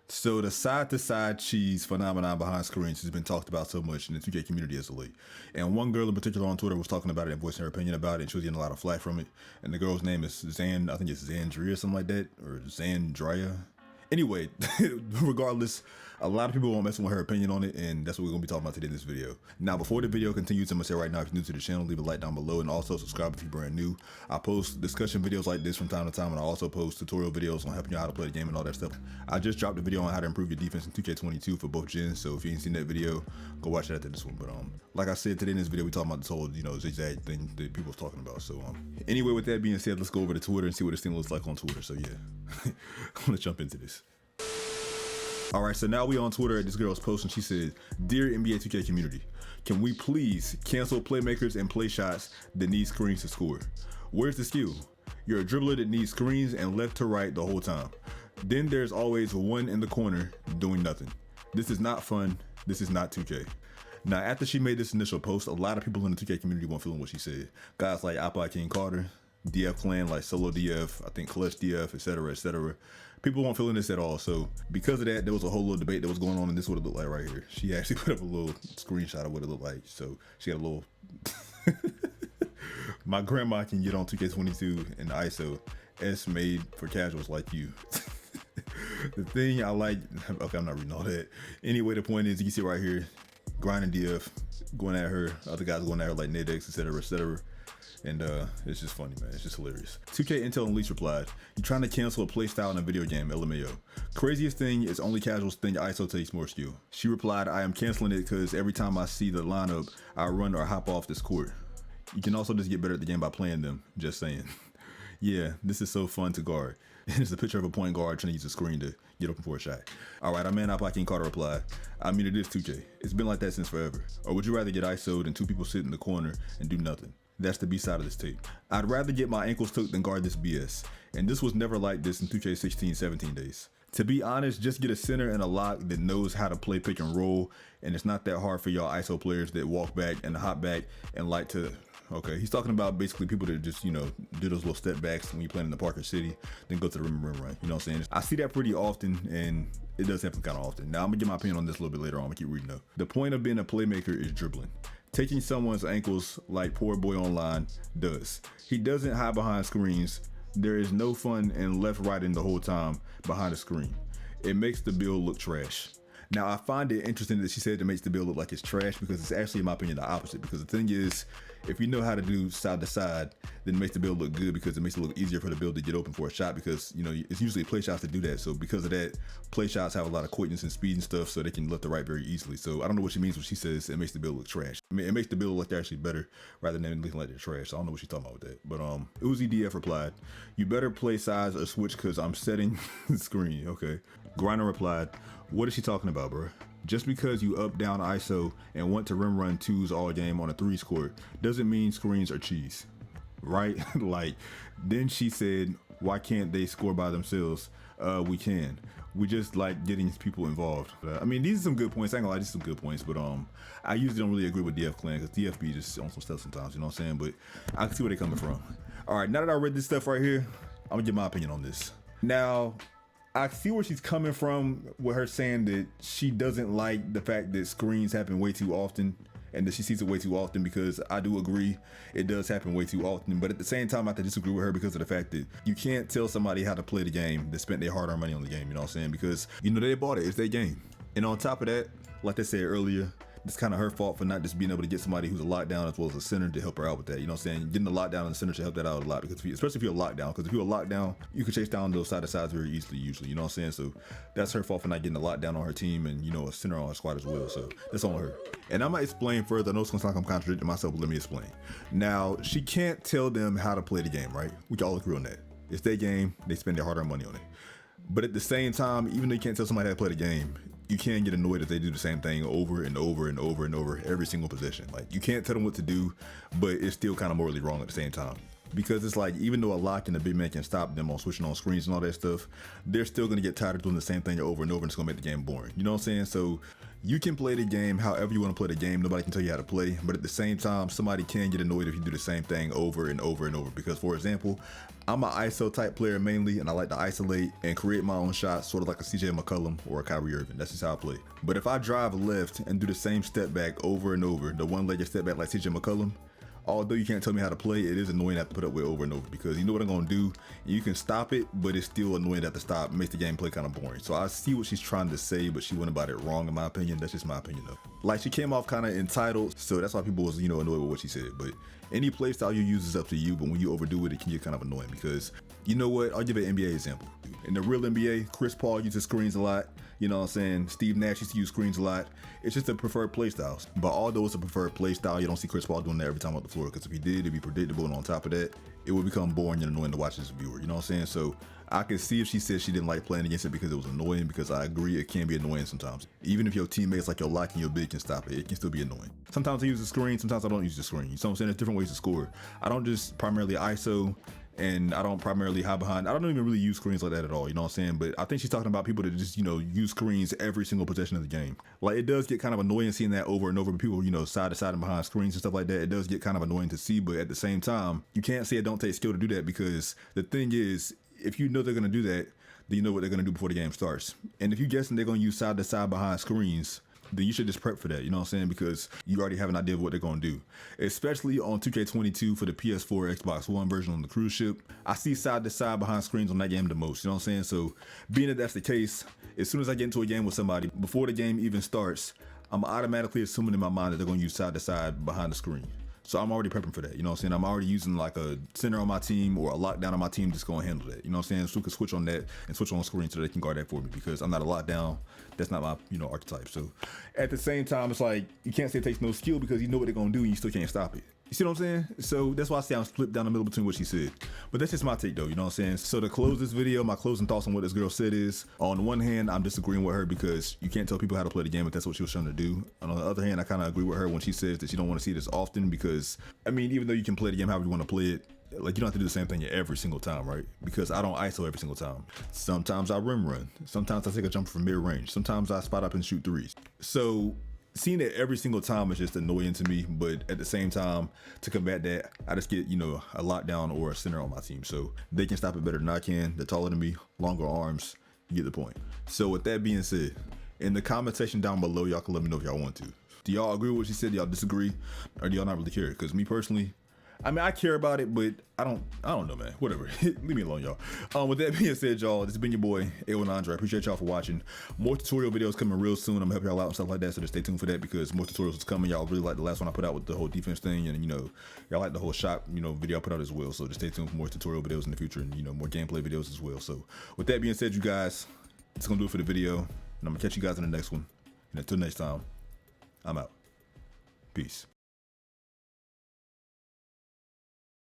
So the side-to-side cheese phenomenon behind screens has been talked about so much in the 2K community as of late. And one girl in particular on Twitter was talking about it and voicing her opinion about it, and she was getting a lot of flack from it. And the girl's name is Zan, I think it's Zandria or something like that, or Zandria. Anyway, regardless, a lot of people won't mess with her opinion on it, and that's what we're going to be talking about today in this video. Now, before the video continues, I'm going to say right now, if you're new to the channel, leave a like down below, and also subscribe if you're brand new. I post discussion videos like this from time to time, and I also post tutorial videos on helping you how to play the game and all that stuff. I just dropped a video on how to improve your defense in 2K22 for both gens, so if you ain't seen that video, go watch it after this one. But like I said, today in this video, we talking about this whole, zigzag thing that people was talking about. So anyway, with that being said, let's go over to Twitter and see what this thing looks like on Twitter. So yeah, let's jump into this. All right, so now we on Twitter at this girl's post, and she said, "Dear NBA 2K community, can we please cancel playmakers and play shots that need screens to score? Where's the skill? You're a dribbler that needs screens and left to right the whole time. Then there's always one in the corner doing nothing. This is not fun. This is not 2K. Now, after she made this initial post, a lot of people in the 2K community weren't feeling what she said. Guys like Apple King Carter, DF Clan like Solo DF, I think Clutch DF, etc., etc. People weren't feeling this at all. So because of that, there was a whole little debate that was going on, and this is what it looked like right here. She actually put up a little screenshot of what it looked like. So she had a little my grandma can get on 2K22 in ISO S made for casuals like you. The thing I like, okay, I'm not reading all that. Anyway, the point is, you can see right here, grinding DF, going at her, other guys going at her like Nadex, etc., etc. And it's just funny, man. It's just hilarious. 2K Intel Unleashed replied, "You trying to cancel a playstyle in a video game, LMAO. Craziest thing is only casuals think ISO takes more skill." She replied, "I am canceling it because every time I see the lineup, I run or hop off this court. You can also just get better at the game by playing them, just saying." Yeah, this is so fun to guard. It's a picture of a point guard trying to use a screen to get open for a shot. All right, our man Apple King Carter replied, "I mean, it is 2K. It's been like that since forever. Or would you rather get ISO'd and two people sit in the corner and do nothing? That's the B side of this tape. I'd rather get my ankles took than guard this BS. And this was never like this in 2K16-17 days. To be honest, just get a center and a lock that knows how to play pick and roll, and it's not that hard for y'all ISO players that walk back and hop back and like to..." Okay, he's talking about basically people that just, do those little step backs when you're playing in the Parker City, then go to the rim run. You know what I'm saying? I see that pretty often, and it does happen kind of often. Now, I'm going to get my opinion on this a little bit later on. I'm going to keep reading though. The point of being a playmaker is dribbling. Taking someone's ankles like Poor Boy Online does. He doesn't hide behind screens. There is no fun in left-righting the whole time behind a screen. It makes the build look trash. Now, I find it interesting that she said it makes the build look like it's trash, because it's actually, in my opinion, the opposite. Because the thing is, if you know how to do side to side, then it makes the build look good, because it makes it look easier for the build to get open for a shot, because, it's usually play shots that do that. So because of that, play shots have a lot of quickness and speed and stuff, so they can left to right very easily. So I don't know what she means when she says it makes the build look trash. I mean, it makes the build look actually better rather than looking like they're trash. So I don't know what she's talking about with that. But Uzi DF replied, "You better play sides or switch, because I'm setting the screen." Okay. Griner replied, "What is she talking about, bro? Just because you up down ISO and want to rim run twos all game on a threes court doesn't mean screens are cheese, right?" Like, then she said, "Why can't they score by themselves?" We can. We just like getting people involved. I mean, these are some good points. I ain't gonna lie, these are some good points, but I usually don't really agree with DF Clan, because DFB just on some stuff sometimes, you know what I'm saying? But I can see where they're coming from. All right, now that I read this stuff right here, I'm gonna give my opinion on this. Now, I see where she's coming from with her saying that she doesn't like the fact that screens happen way too often, and that she sees it way too often, because I do agree it does happen way too often. But at the same time, I have to disagree with her because of the fact that you can't tell somebody how to play the game that spent their hard-earned money on the game, you know what I'm saying? Because, they bought it, it's their game. And on top of that, like they said earlier, it's kind of her fault for not just being able to get somebody who's a lockdown as well as a center to help her out with that. You know what I'm saying? Getting a lockdown and a center should help that out a lot, because especially if you're a lockdown, because if you're a lockdown, you can chase down those side to sides very easily usually, you know what I'm saying? So that's her fault for not getting a lockdown on her team and, a center on her squad as well. So that's on her. And I might explain further. I know it's gonna sound like I'm contradicting myself, but let me explain. Now, she can't tell them how to play the game, right? We can all agree on that. It's their game, they spend their hard-earned money on it. But at the same time, even though you can't tell somebody how to play the game, you can get annoyed if they do the same thing over and over and over and over every single possession. Like, you can't tell them what to do, but it's still kind of morally wrong at the same time. because it's like, even though a lock and a big man can stop them on switching on screens and all that stuff, they're still gonna get tired of doing the same thing over and over, and it's gonna make the game boring. You know what I'm saying? So you can play the game however you want to play the game. Nobody can tell you how to play, but at the same time, somebody can get annoyed if you do the same thing over and over and over. Because, for example, I'm an ISO type player mainly, and I like to isolate and create my own shots, sort of like a CJ McCollum or a Kyrie Irving. That's just how I play. But if I drive left and do the same step back over and over, the one-legged step back like CJ McCollum, although you can't tell me how to play, it is annoying to have to put up with over and over, because you know what I'm gonna do. You can stop it, but it's still annoying to have to stop. It makes the gameplay kind of boring. So I see what she's trying to say, but she went about it wrong in my opinion. That's just my opinion though. Like, she came off kind of entitled, so that's why people was, you know, annoyed with what she said. But any playstyle you use is up to you, but when you overdo it, it can get kind of annoying. Because, you know what, I'll give an NBA example. In the real NBA, Chris Paul uses screens a lot. You know what I'm saying? Steve Nash used to use screens a lot. It's just a preferred playstyle. But although it's a preferred playstyle, you don't see Chris Paul doing that every time off the floor. Because if he did, it'd be predictable. And on top of that, it would become boring and annoying to watch as a viewer. You know what I'm saying? So I can see if she said she didn't like playing against it because it was annoying. Because I agree, it can be annoying sometimes. Even if your teammates like your lock and your big can stop it, it can still be annoying. Sometimes I use the screen, sometimes I don't use the screen. You know what I'm saying? There's different ways to score. I don't just primarily ISO, and I don't primarily hide behind. I don't even really use screens like that at all, you know what I'm saying? But I think she's talking about people that just, you know, use screens every single possession of the game. Like, it does get kind of annoying seeing that over and over, people, you know, side to side and behind screens and stuff like that. It does get kind of annoying to see, but at the same time, you can't say it don't take skill to do that, because the thing is, if you know they're gonna do that, then you know what they're gonna do before the game starts. And if you're guessing they're gonna use side to side behind screens, then you should just prep for that, you know what I'm saying? Because you already have an idea of what they're gonna do. Especially on 2K22 for the PS4, Xbox One version on the cruise ship, I see side to side behind screens on that game the most, you know what I'm saying? So being that that's the case, as soon as I get into a game with somebody, before the game even starts, I'm automatically assuming in my mind that they're gonna use side to side behind the screen. So I'm already prepping for that, you know what I'm saying? I'm already using like a center on my team or a lockdown on my team just gonna handle that, you know what I'm saying? So we can switch on that and switch on screen so they can guard that for me, because I'm not a lockdown. That's not my, you know, archetype. So at the same time, it's like, you can't say it takes no skill, because you know what they're gonna do and you still can't stop it. You see what I'm saying? So that's why I say I'm split down the middle between what she said. But that's just my take though, you know what I'm saying? So to close this video, my closing thoughts on what this girl said is, on one hand, I'm disagreeing with her because you can't tell people how to play the game if that's what she was trying to do. And on the other hand, I kind of agree with her when she says that she don't want to see this often, because, I mean, even though you can play the game however you want to play it, like, you don't have to do the same thing every single time, right? Because I don't ISO every single time. Sometimes I rim run. Sometimes I take a jump from mid range. Sometimes I spot up and shoot threes. So seeing it every single time is just annoying to me, but at the same time, to combat that, I just get, you know, a lockdown or a center on my team, so they can stop it better than I can. They're taller than me, longer arms. You get the point. So with that being said, in the comment section down below, y'all can let me know if y'all want to. Do y'all agree with what she said? Do y'all disagree? Or do y'all not really care? Because me personally, I mean, I care about it, but I don't know, man. Whatever. Leave me alone, y'all. With that being said, y'all, this has been your boy, A1 Andre. I appreciate y'all for watching. More tutorial videos coming real soon. I'm gonna help y'all out and stuff like that, so just stay tuned for that, because more tutorials is coming. Y'all really like the last one I put out with the whole defense thing, and, you know, y'all like the whole shot, you know, video I put out as well. So just stay tuned for more tutorial videos in the future, and, you know, more gameplay videos as well. So with that being said, you guys, that's gonna do it for the video, and I'm gonna catch you guys in the next one. And until next time, I'm out. Peace.